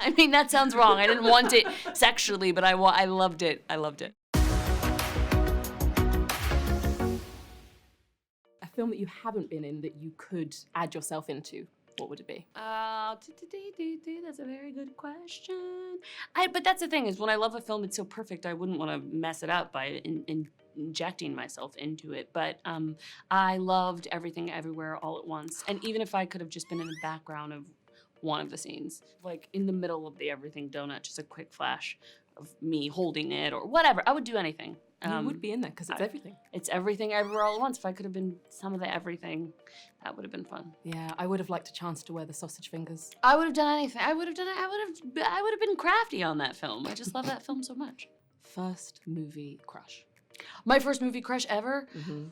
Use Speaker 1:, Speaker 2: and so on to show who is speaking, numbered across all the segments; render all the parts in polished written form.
Speaker 1: I mean, that sounds wrong. I didn't want it sexually, but I loved it. I loved it.
Speaker 2: A film that you haven't been in that you could add yourself into, what would it be?
Speaker 1: That's a very good question. But that's the thing, is when I love a film, it's so perfect, I wouldn't want to mess it up by injecting myself into it. But I loved Everything Everywhere All at Once. And even if I could have just been in the background of one of the scenes, like in the middle of the everything donut, just a quick flash of me holding it or whatever, I would do anything.
Speaker 2: You would be in there because it's everything.
Speaker 1: It's Everything Everywhere All at Once. If I could have been some of the everything, that would have been fun.
Speaker 2: Yeah, I would have liked a chance to wear the sausage fingers.
Speaker 1: I would have done anything. I would have been crafty on that film. I just love that film so much.
Speaker 2: First movie crush.
Speaker 1: My first movie crush ever?
Speaker 2: Mm-hmm.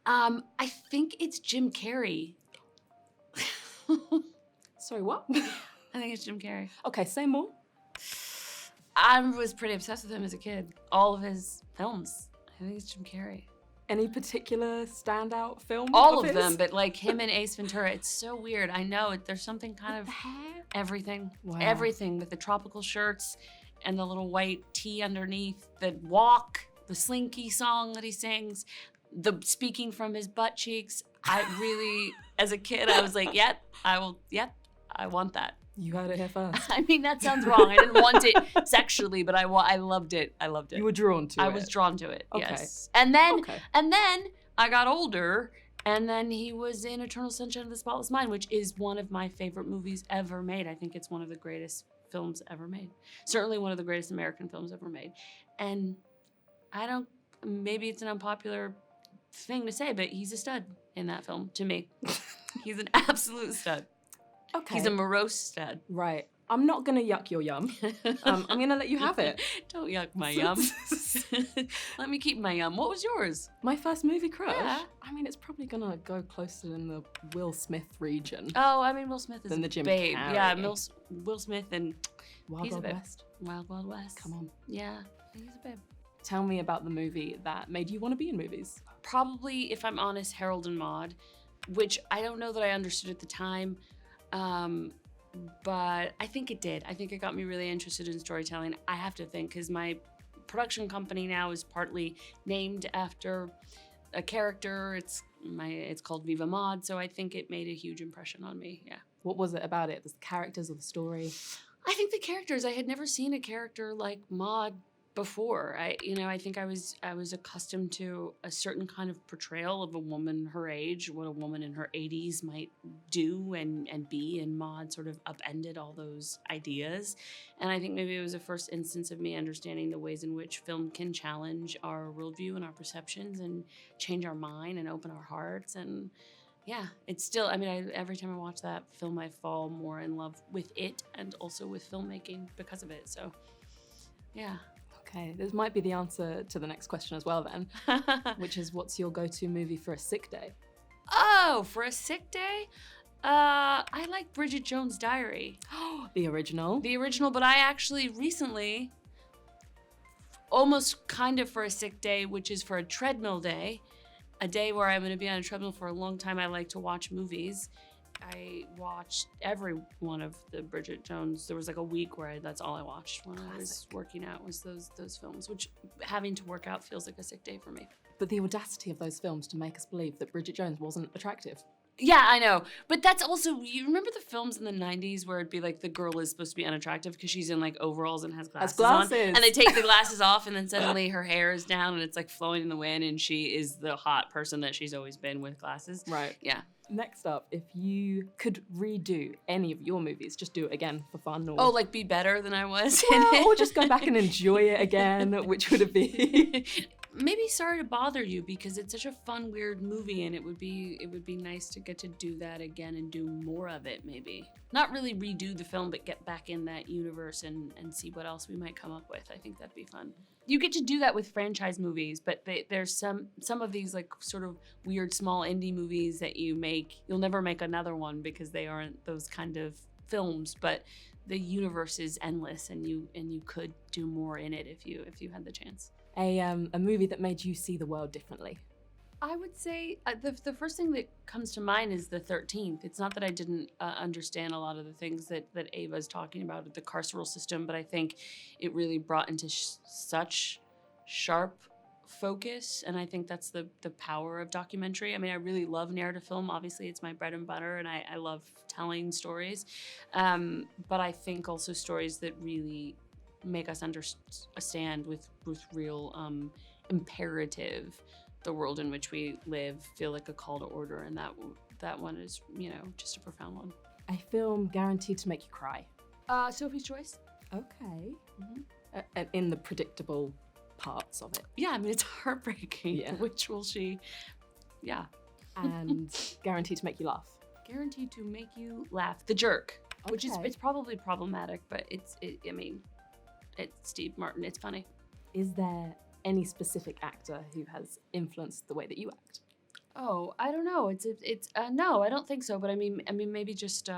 Speaker 1: I think it's Jim Carrey.
Speaker 2: Sorry, what?
Speaker 1: I think it's Jim Carrey.
Speaker 2: Okay, say more.
Speaker 1: I was pretty obsessed with him as a kid. All of his films. I think it's Jim Carrey.
Speaker 2: Any particular standout film?
Speaker 1: All of them, but like him and Ace Ventura, it's so weird. I know, there's something kind of
Speaker 2: the hair?
Speaker 1: everything.
Speaker 2: Wow.
Speaker 1: Everything with the tropical shirts and the little white tee underneath, the walk, the slinky song that he sings, the speaking from his butt cheeks. I really, as a kid, I was like, I want that.
Speaker 2: You heard it here first.
Speaker 1: I mean, that sounds wrong. I didn't want it sexually, but I loved it. I loved it.
Speaker 2: You were drawn to it.
Speaker 1: I was drawn to it,
Speaker 2: Okay.
Speaker 1: yes. And then I got older, and then he was in Eternal Sunshine of the Spotless Mind, which is one of my favorite movies ever made. I think it's one of the greatest films ever made. Certainly one of the greatest American films ever made. And maybe it's an unpopular thing to say, but he's a stud in that film, to me. He's an absolute stud.
Speaker 2: Okay.
Speaker 1: He's a morose stud.
Speaker 2: Right. I'm not going to yuck your yum. I'm going to let you have it.
Speaker 1: Don't yuck my yum. Let me keep my yum. What was yours?
Speaker 2: My first movie crush?
Speaker 1: Yeah.
Speaker 2: I mean, it's probably going to go closer in the Will Smith region.
Speaker 1: Oh, I mean, Will Smith is
Speaker 2: Than the Jim
Speaker 1: babe.
Speaker 2: Carrey.
Speaker 1: Yeah, Will Smith and
Speaker 2: Wild
Speaker 1: he's
Speaker 2: Wild
Speaker 1: a babe.
Speaker 2: West.
Speaker 1: Wild Wild West.
Speaker 2: Come on.
Speaker 1: Yeah, he's a babe.
Speaker 2: Tell me about the movie that made you want to be in movies.
Speaker 1: Probably, if I'm honest, Harold and Maude, which I don't know that I understood at the time. But I think it did. I think it got me really interested in storytelling. I have to think, because my production company now is partly named after a character. It's called Viva Maude, so I think it made a huge impression on me. Yeah.
Speaker 2: What was it about it? The characters or the story?
Speaker 1: I think the characters. I had never seen a character like Maude before. I think I was accustomed to a certain kind of portrayal of a woman her age, what a woman in her 80s might do and be, and Maude sort of upended all those ideas. And I think maybe it was the first instance of me understanding the ways in which film can challenge our worldview and our perceptions and change our mind and open our hearts. And yeah, it's still, every time I watch that film, I fall more in love with it and also with filmmaking because of it. So yeah.
Speaker 2: Okay, this might be the answer to the next question as well then, which is, what's your go-to movie for a sick day?
Speaker 1: Oh, for a sick day? I like Bridget Jones' Diary.
Speaker 2: The original?
Speaker 1: The original, but I actually recently, almost kind of for a sick day, which is for a treadmill day, a day where I'm going to be on a treadmill for a long time. I like to watch movies. I watched every one of the Bridget Jones. There was like a week where that's all I watched when I was working out, was those films, which having to work out feels like a sick day for me.
Speaker 2: But the audacity of those films to make us believe that Bridget Jones wasn't attractive.
Speaker 1: Yeah, I know. But that's also, you remember the films in the 90s where it'd be like the girl is supposed to be unattractive because she's in like overalls and has glasses on. And they take the glasses off and then suddenly her hair is down and it's like flowing in the wind and she is the hot person that she's always been with glasses.
Speaker 2: Right.
Speaker 1: Yeah.
Speaker 2: Next up, if you could redo any of your movies, just do it again for fun. Or...
Speaker 1: Oh, like be better than I was?
Speaker 2: Well, or just go back and enjoy it again, which would it be?
Speaker 1: Maybe Sorry to Bother You, because it's such a fun, weird movie, and it would be nice to get to do that again and do more of it, maybe. Not really redo the film, but get back in that universe and see what else we might come up with. I think that'd be fun. You get to do that with franchise movies, but there's some of these like sort of weird small indie movies that you'll never make another one because they aren't those kind of films, but the universe is endless and you could do more in it if you had the chance.
Speaker 2: A movie that made you see the world differently.
Speaker 1: I would say the first thing that comes to mind is the 13th. It's not that I didn't understand a lot of the things that Ava's talking about with the carceral system, but I think it really brought into such sharp focus, and I think that's the power of documentary. I mean, I really love narrative film. Obviously, it's my bread and butter, and I love telling stories. But I think also stories that really make us understand with real imperative the world in which we live, feel like a call to order, and that one is, just a profound one.
Speaker 2: A film guaranteed to make you cry.
Speaker 1: Sophie's Choice.
Speaker 2: Okay. In the predictable parts of it.
Speaker 1: Yeah, I mean, it's heartbreaking.
Speaker 2: Yeah.
Speaker 1: Which will she? Yeah.
Speaker 2: And guaranteed to make you laugh.
Speaker 1: Guaranteed to make you laugh. The Jerk, which is,
Speaker 2: Okay.
Speaker 1: it's probably problematic, but it's Steve Martin. It's funny.
Speaker 2: Is there any specific actor who has influenced the way that you act?
Speaker 1: Oh, I don't know. No, I don't think so. But I mean, maybe just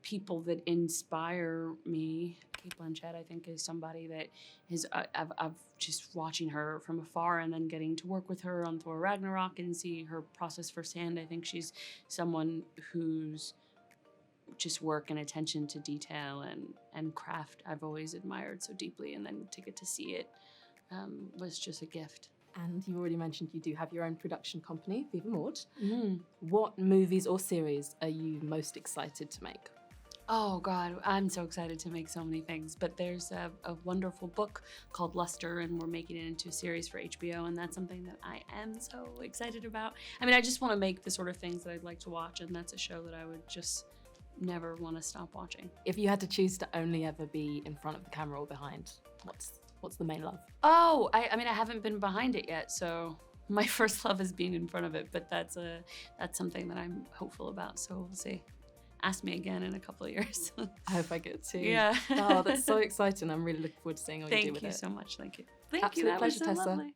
Speaker 1: people that inspire me. Kate Blanchett, I think, is somebody that is. I've just watching her from afar and then getting to work with her on Thor Ragnarok and see her process firsthand. I think she's someone whose just work and attention to detail and craft I've always admired so deeply, and then to get to see it was just a gift.
Speaker 2: And you already mentioned you do have your own production company, Viva Maud.
Speaker 1: Mm.
Speaker 2: What movies or series are you most excited to make?
Speaker 1: Oh God, I'm so excited to make so many things. But there's a wonderful book called Luster, and we're making it into a series for HBO, and that's something that I am so excited about. I mean, I just want to make the sort of things that I'd like to watch, and that's a show that I would just never want to stop watching.
Speaker 2: If you had to choose to only ever be in front of the camera or behind, what's the main love?
Speaker 1: Oh, I mean, I haven't been behind it yet, so my first love is being in front of it, but that's something that I'm hopeful about, so we'll see. Ask me again in a couple of years.
Speaker 2: I hope I get to.
Speaker 1: Yeah.
Speaker 2: Oh, that's so exciting. I'm really looking forward to seeing what you do with it.
Speaker 1: Thank you so much. Thank you. Thank
Speaker 2: Absolute
Speaker 1: you. That was
Speaker 2: pleasure,
Speaker 1: so
Speaker 2: Tessa.
Speaker 1: lovely.